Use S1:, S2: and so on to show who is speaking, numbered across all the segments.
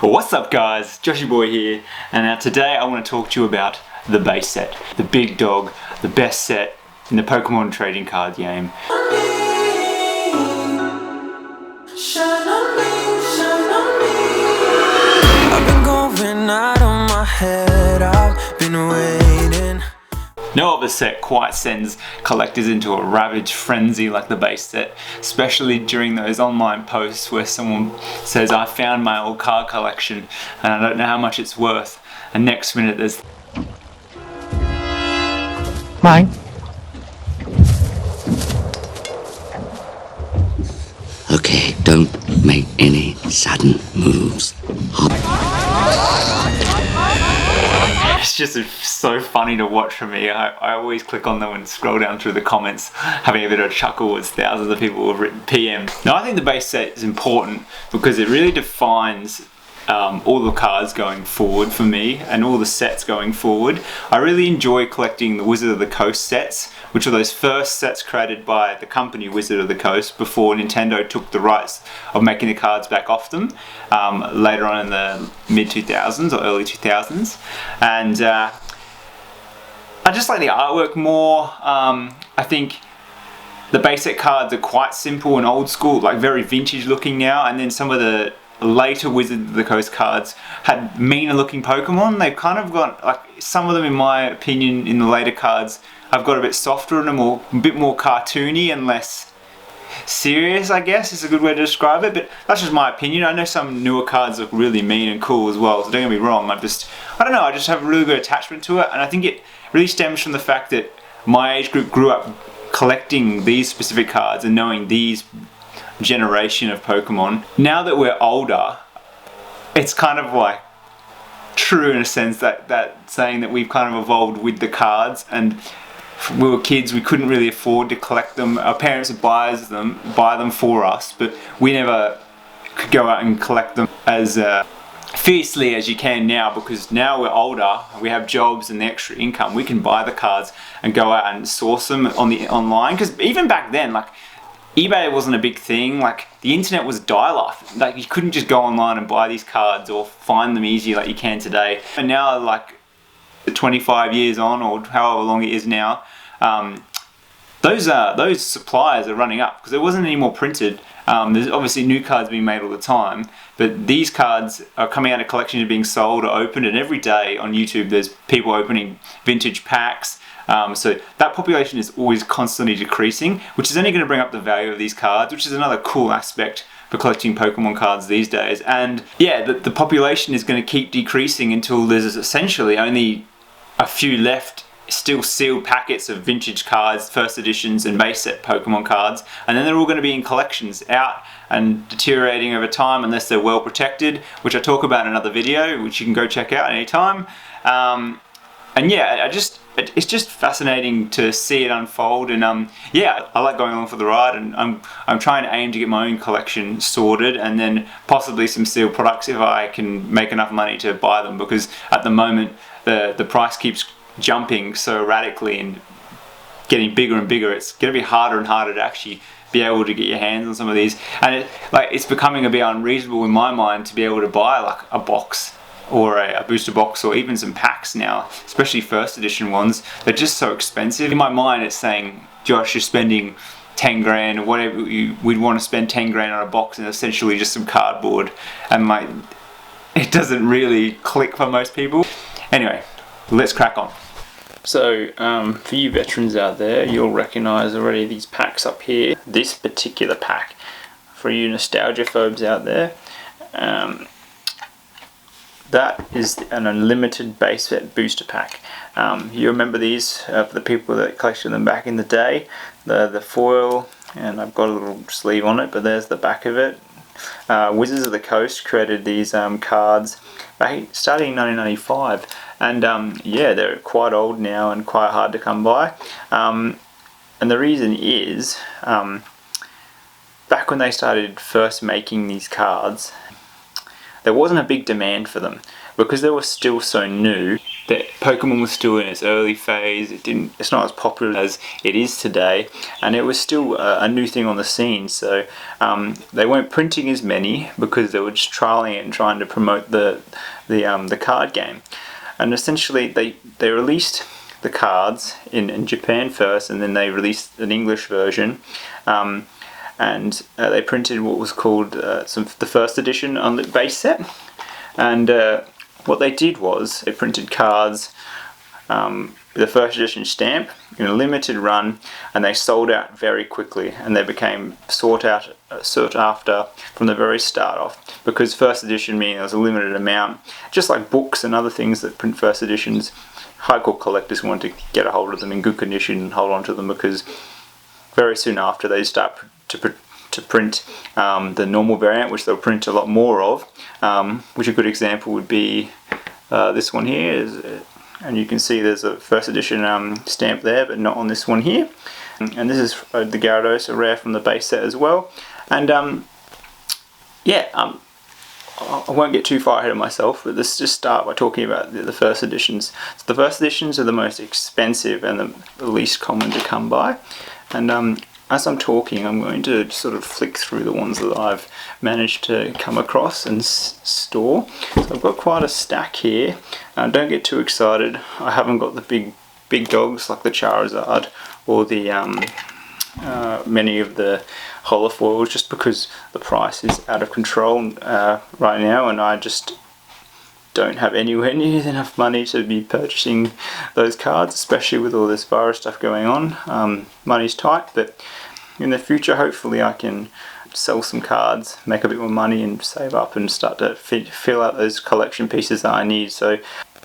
S1: Well, what's up guys, Joshy Boy here, and today I want to talk to you about the base set, the big dog, the best set in the Pokemon trading card game. I've been going out of my head, I've been waiting. No other set quite sends collectors into a ravage frenzy like the base set, especially during those online posts where someone says, I found my old card collection and I don't know how much it's worth, and next minute there's mine.
S2: Okay, don't make any sudden moves.
S1: It's just so funny to watch for me. I always click on them and scroll down through the comments, having a bit of a chuckle as thousands of people have written PM. Now I think the base set is important because it really defines all the cards going forward for me and all the sets going forward. I really enjoy collecting the Wizard of the Coast sets, which are those first sets created by the company Wizard of the Coast before Nintendo took the rights of making the cards back off them later on in the mid 2000s or early 2000s. And I just like the artwork more. I think the basic cards are quite simple and old school, like very vintage looking now, and then some of the later Wizard of the Coast cards had meaner looking Pokemon. They've kind of got, like, some of them in my opinion in the later cards have got a bit softer and a bit more cartoony and less serious, I guess is a good way to describe it, but that's just my opinion. I know some newer cards look really mean and cool as well, so don't get me wrong, I don't know, I just have a really good attachment to it, and I think it really stems from the fact that my age group grew up collecting these specific cards and knowing these generation of Pokemon. Now that we're older, it's kind of like true in a sense that saying that we've kind of evolved with the cards, and when we were kids we couldn't really afford to collect them. Our parents would buy them for us, but we never could go out and collect them as fiercely as you can now, because now we're older, we have jobs and the extra income, we can buy the cards and go out and source them online, because even back then, like, eBay wasn't a big thing, like the internet was dial-up, like you couldn't just go online and buy these cards or find them easy like you can today. And now, like 25 years on, or however long it is now, those suppliers are running up because there wasn't any more printed. There's obviously new cards being made all the time, but these cards are coming out of collections, are being sold or opened, and every day on YouTube there's people opening vintage packs. So that population is always constantly decreasing, which is only going to bring up the value of these cards, which is another cool aspect for collecting Pokemon cards these days. And yeah, the population is going to keep decreasing until there's essentially only a few left, still sealed packets of vintage cards, first editions and base set Pokemon cards, and then they're all going to be in collections out and deteriorating over time unless they're well protected, which I talk about in another video, which you can go check out anytime. And yeah, it's just fascinating to see it unfold, and yeah, I like going along for the ride, and I'm trying to aim to get my own collection sorted, and then possibly some sealed products if I can make enough money to buy them, because at the moment the price keeps jumping so radically and getting bigger and bigger. It's going to be harder and harder to actually be able to get your hands on some of these, and it's becoming a bit unreasonable in my mind to be able to buy like a box or a booster box or even some packs now, especially first edition ones. They're just so expensive. In my mind it's saying, Josh, you're spending 10 grand or whatever we'd want to spend 10 grand on a box and essentially just some cardboard, and like it doesn't really click for most people. Anyway, let's crack on. So for you veterans out there, you'll recognise already these packs up here. This particular pack, for you nostalgia phobes out there, that is an unlimited base set booster pack. You remember these for the people that collected them back in the day. The foil, and I've got a little sleeve on it, but there's the back of it. Wizards of the Coast created these cards starting in 1995, and yeah, they're quite old now and quite hard to come by. And the reason is, back when they started first making these cards, there wasn't a big demand for them because they were still so new. That Pokemon was still in its early phase. It's not as popular as it is today, and it was still a new thing on the scene. So they weren't printing as many because they were just trialing it and trying to promote the card game. And essentially, they released the cards in Japan first, and then they released an English version. And they printed what was called the first edition unlit base set. And what they did was they printed cards with a first edition stamp in a limited run, and they sold out very quickly, and they became sought after from the very start off, because first edition meaning there was a limited amount, just like books and other things that print first editions. Hardcore collectors want to get a hold of them in good condition and hold on to them, because very soon after they start to print the normal variant, which they'll print a lot more of, which a good example would be this one here, and you can see there's a first edition stamp there, but not on this one here. And this is the Gyarados, a rare from the base set as well. And I won't get too far ahead of myself, but let's just start by talking about the first editions. So the first editions are the most expensive and the least common to come by. And as I'm talking, I'm going to sort of flick through the ones that I've managed to come across and store. So I've got quite a stack here. Don't get too excited. I haven't got the big dogs like the Charizard or the many of the holofoils, just because the price is out of control right now, and I just don't have anywhere near enough money to be purchasing those cards, especially with all this virus stuff going on. Money's tight, but in the future hopefully I can sell some cards, make a bit more money, and save up and start to fill out those collection pieces that I need. So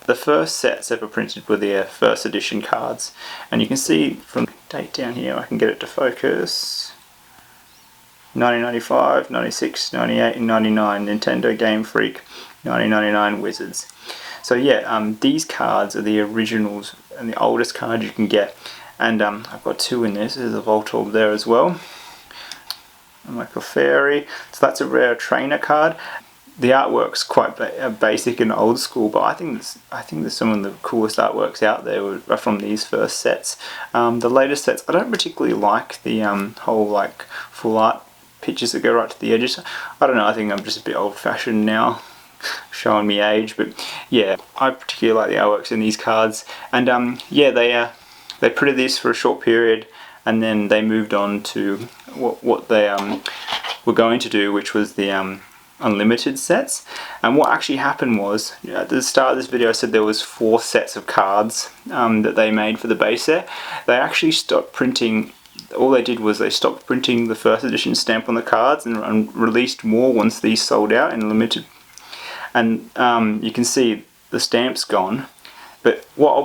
S1: the first sets ever printed were the first edition cards, and you can see from the date down here, I can get it to focus, 1995, 96, 98 and 99, Nintendo Game Freak, 1999 Wizards. So yeah, these cards are the originals and the oldest cards you can get, and I've got two in this. There's a Voltorb there as well, and like a Fairy. So that's a rare trainer card. The artwork's quite basic and old school, but I think there's some of the coolest artworks out there are from these first sets. The latest sets, I don't particularly like the whole like full art pictures that go right to the edges. I don't know, I think I'm just a bit old-fashioned now, showing me age, but yeah, I particularly like the artworks in these cards. And yeah, they printed this for a short period, and then they moved on to what they were going to do, which was the unlimited sets. And what actually happened was, at the start of this video I said there was 4 sets of cards that they made for the base set. They actually stopped printing. All they did was they stopped printing the first edition stamp on the cards and released more once these sold out in limited. And you can see the stamp's gone. But what I'll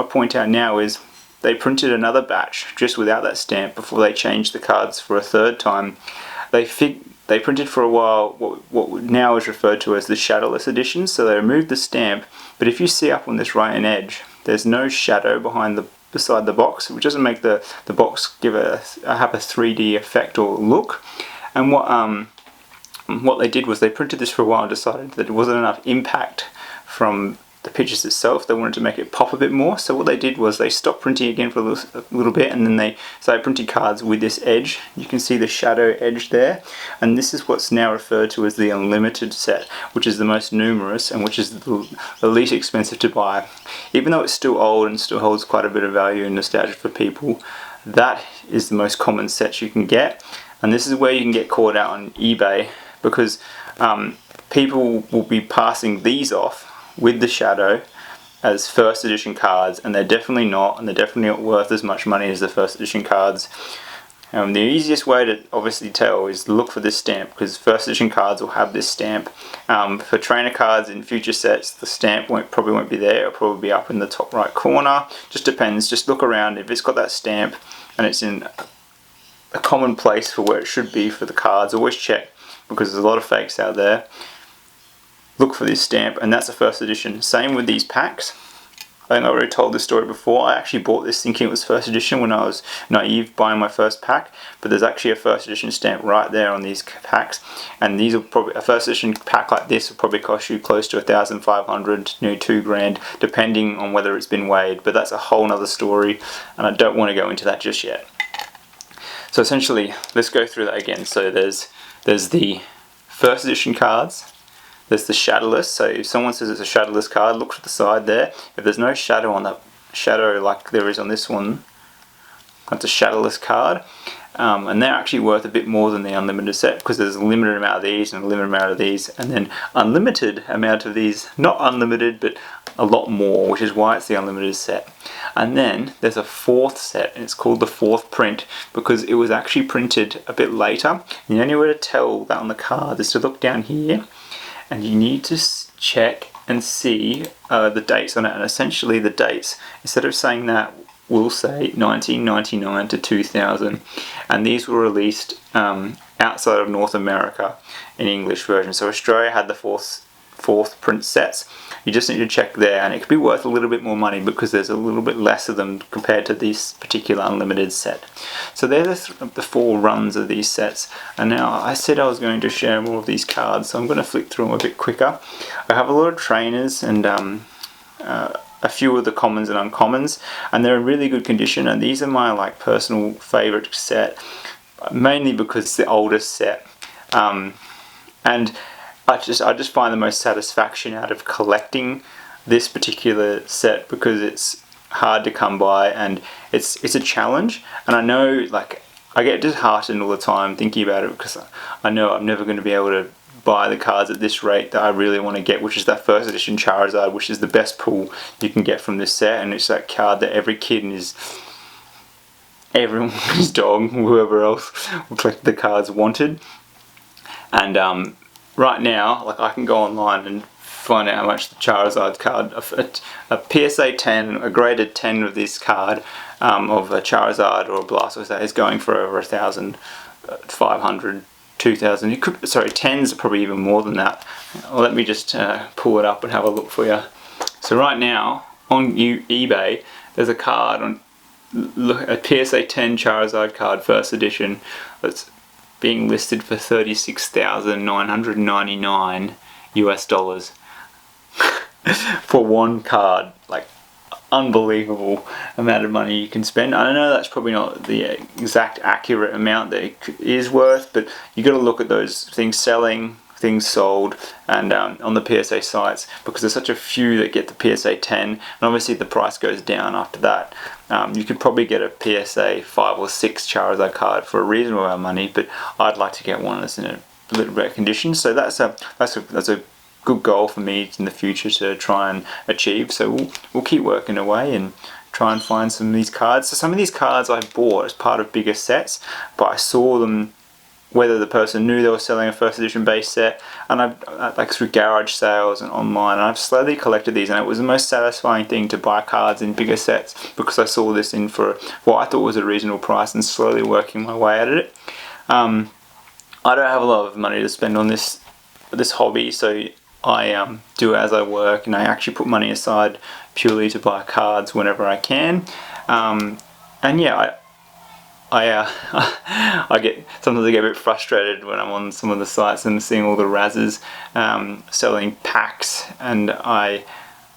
S1: point out now is they printed another batch just without that stamp before they changed the cards for a third time. They printed for a while what now is referred to as the shadowless edition. So they removed the stamp, but if you see up on this right hand edge, there's no shadow beside the box, which doesn't make the box have a 3D effect or look. And what they did was they printed this for a while and decided that it wasn't enough impact from the pictures itself. They wanted to make it pop a bit more, so what they did was they stopped printing again for a little bit, and then they started printing cards with this edge. You can see the shadow edge there, and this is what's now referred to as the unlimited set, which is the most numerous and which is the least expensive to buy. Even though it's still old and still holds quite a bit of value and nostalgia for people, that is the most common set you can get. And this is where you can get caught out on eBay, because people will be passing these off with the shadow as first edition cards, and they're definitely not, and they're definitely not worth as much money as the first edition cards. The easiest way to obviously tell is look for this stamp, because first edition cards will have this stamp. For trainer cards in future sets, the stamp probably won't be there. It'll probably be up in the top right corner. Just depends. Just look around. If it's got that stamp and it's in a common place for where it should be for the cards, always check, because there's a lot of fakes out there. Look for this stamp, and that's a first edition. Same with these packs. I think I already told this story before. I actually bought this thinking it was first edition when I was naive buying my first pack, but there's actually a first edition stamp right there on these packs, and these will probably, a first edition pack like this will probably cost you close to 1,500, $2,000, depending on whether it's been weighed, but that's a whole nother story, and I don't want to go into that just yet. So essentially, let's go through that again. So there's the first edition cards. There's the shadowless, so if someone says it's a shadowless card, look to the side there. If there's no shadow on that shadow like there is on this one, that's a shadowless card. And they're actually worth a bit more than the unlimited set because there's a limited amount of these and a limited amount of these, and then unlimited amount of these, not unlimited but a lot more, which is why it's the unlimited set. And then there's a fourth set, and it's called the fourth print because it was actually printed a bit later. And the only way to tell that on the card is to look down here, and you need to check and see the dates on it. And essentially the dates, instead of saying that, will say 1999 to 2000, and these were released outside of North America in English version. So Australia had the fourth print sets. You just need to check there, and it could be worth a little bit more money because there's a little bit less of them compared to this particular unlimited set. So they're the 4 runs of these sets, and now I said I was going to share more of these cards, so I'm going to flick through them a bit quicker. I have a lot of trainers and a few of the commons and uncommons, and they're in really good condition, and these are my like personal favorite set, mainly because it's the oldest set, and I just find the most satisfaction out of collecting this particular set because it's hard to come by and it's a challenge. And I know, like, I get disheartened all the time thinking about it because I know I'm never going to be able to buy the cards at this rate that I really want to get, which is that first edition Charizard, which is the best pull you can get from this set, and it's that card that every kid and everyone's dog, whoever else will collect the cards wanted. And right now, like, I can go online and find out how much the Charizard card, a PSA 10, a graded 10 of this card of a Charizard or a Blastoise is going for over 1,500, 2,000. You could, sorry, 10s are probably even more than that. Let me just pull it up and have a look for you. So right now on eBay, there's a card on a PSA 10 Charizard card, first edition, that's being listed for $36,999 US for one card. Like, unbelievable amount of money you can spend. I know that's probably not the exact accurate amount that it is worth, but you got to look at those things selling, things sold, and on the PSA sites, because there's such a few that get the PSA 10, and obviously the price goes down after that. You could probably get a PSA 5 or 6 Charizard card for a reasonable amount of money, but I'd like to get one that's in a little better condition. So that's a good goal for me in the future to try and achieve. So we'll keep working away and try and find some of these cards. So some of these cards I bought as part of bigger sets, but I saw them, whether the person knew they were selling a first edition base set, and I like through garage sales and online, and I've slowly collected these, and it was the most satisfying thing to buy cards in bigger sets because I saw this in for what I thought was a reasonable price and slowly working my way at it. I don't have a lot of money to spend on this hobby, so I do as I work, and I actually put money aside purely to buy cards whenever I can. And yeah, I get sometimes I get a bit frustrated when I'm on some of the sites and seeing all the Razzes selling packs, and I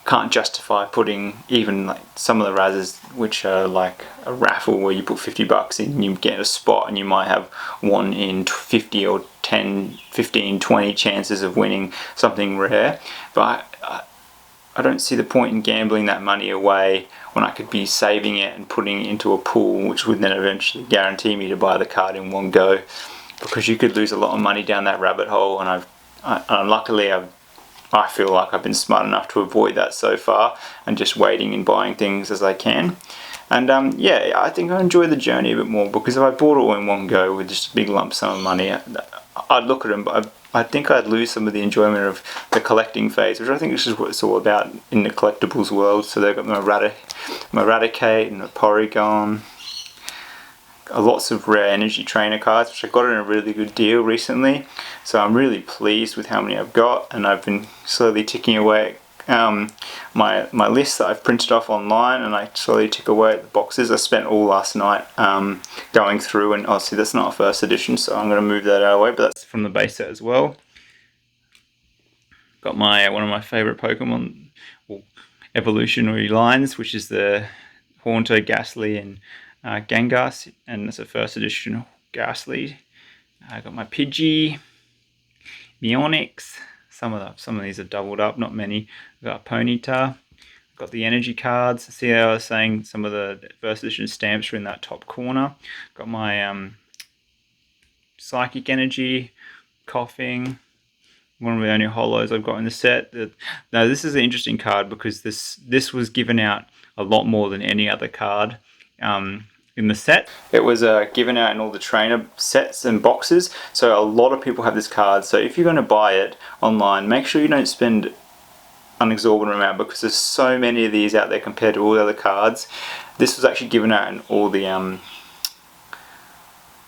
S1: can't justify putting even like some of the Razzes, which are like a raffle where you put $50 in, you get a spot, and you might have 1 in 50 or 10, 15, 20 chances of winning something rare. But I don't see the point in gambling that money away when I could be saving it and putting it into a pool, which would then eventually guarantee me to buy the card in one go, because you could lose a lot of money down that rabbit hole. And luckily I feel like I've been smart enough to avoid that so far, and just waiting and buying things as I can. And yeah, I think I enjoy the journey a bit more, because if I bought it all in one go with just a big lump sum of money, I'd look at them, but I think I'd lose some of the enjoyment of the collecting phase, which I think this is what it's all about in the collectibles world. So they've got my Raticate and the Porygon, lots of rare energy trainer cards, which I got in a really good deal recently. So I'm really pleased with how many I've got, and I've been slowly ticking away my list that I've printed off online, and I slowly tick away at the boxes. I spent all last night going through, and obviously that's not a first edition, so I'm going to move that out of the way, but that's from the base set as well. Got my one of my favourite Pokemon evolutionary lines, which is the Haunter, Ghastly, and Gengar, and it's a first edition Ghastly. I got my Pidgey, Meonix. Some of these are doubled up, not many. I've got a Ponyta. I've got the energy cards. See how I was saying some of the first edition stamps are in that top corner. Got my Psychic Energy, Coughing. One of the only holos I've got in the set. Now this is an interesting card because this was given out a lot more than any other card in the set. It was given out in all the trainer sets and boxes, so a lot of people have this card. So if you're going to buy it online, make sure you don't spend an exorbitant amount, because there's so many of these out there compared to all the other cards. This was actually given out in all the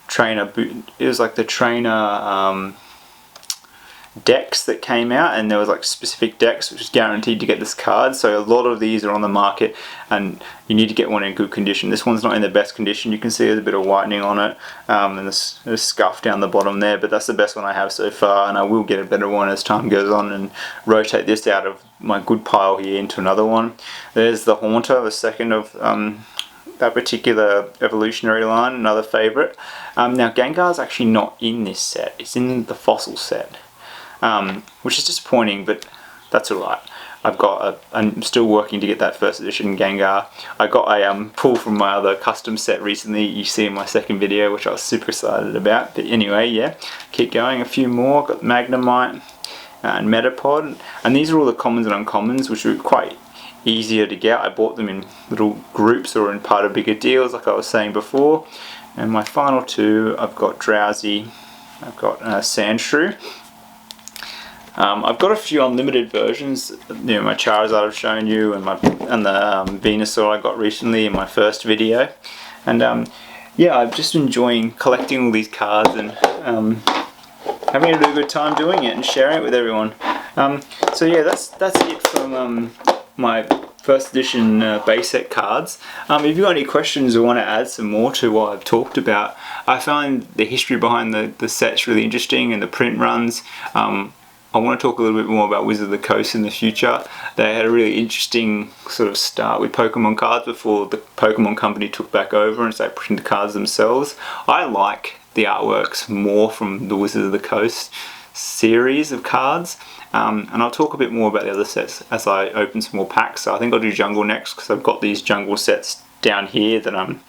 S1: trainer. It was like the trainer decks that came out, and there was like specific decks which was guaranteed to get this card. So a lot of these are on the market, and you need to get one in good condition. This one's not in the best condition. You can see there's a bit of whitening on it, and there's a scuff down the bottom there, but that's the best one I have so far, and I will get a better one as time goes on and rotate this out of my good pile here into another one. There's the Haunter, the second of that particular evolutionary line, another favourite. Now Gengar's actually not in this set, it's in the fossil set. Which is disappointing, but that's alright. I'm still working to get that first edition Gengar. I got a pull from my other custom set recently, you see in my second video, which I was super excited about. But anyway, yeah, keep going. A few more. Got Magnemite and Metapod, and these are all the commons and uncommons, which are quite easier to get. I bought them in little groups or in part of bigger deals, like I was saying before. And my final two, I've got Drowsy, I've got Sandshrew. I've got a few unlimited versions. My Charizard I've shown you, and the Venusaur I got recently in my first video. And yeah, I'm just enjoying collecting all these cards and having a really good time doing it and sharing it with everyone. So yeah, that's it from my first edition base set cards. If you've got any questions or want to add some more to what I've talked about, I find the history behind the sets really interesting, and the print runs. I want to talk a little bit more about Wizards of the Coast in the future. They had a really interesting sort of start with Pokemon cards before the Pokemon company took back over and started printing the cards themselves. I like the artworks more from the Wizards of the Coast series of cards, and I'll talk a bit more about the other sets as I open some more packs. So I think I'll do Jungle next, because I've got these Jungle sets down here that I'm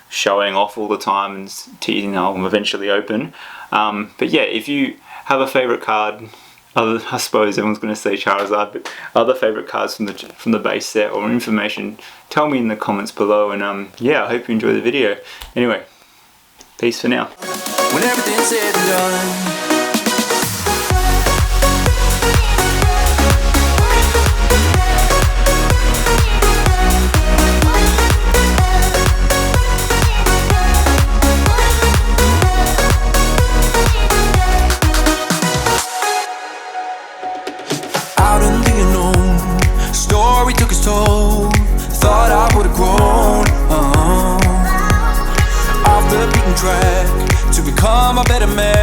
S1: showing off all the time and teasing I'll eventually open. But yeah, if you have a favourite card, I suppose everyone's going to say Charizard, but other favourite cards from the base set or information, tell me in the comments below. And yeah, I hope you enjoy the video. Anyway, peace for now. When everything's said and done, thought I would have grown off the beaten track to become a better man.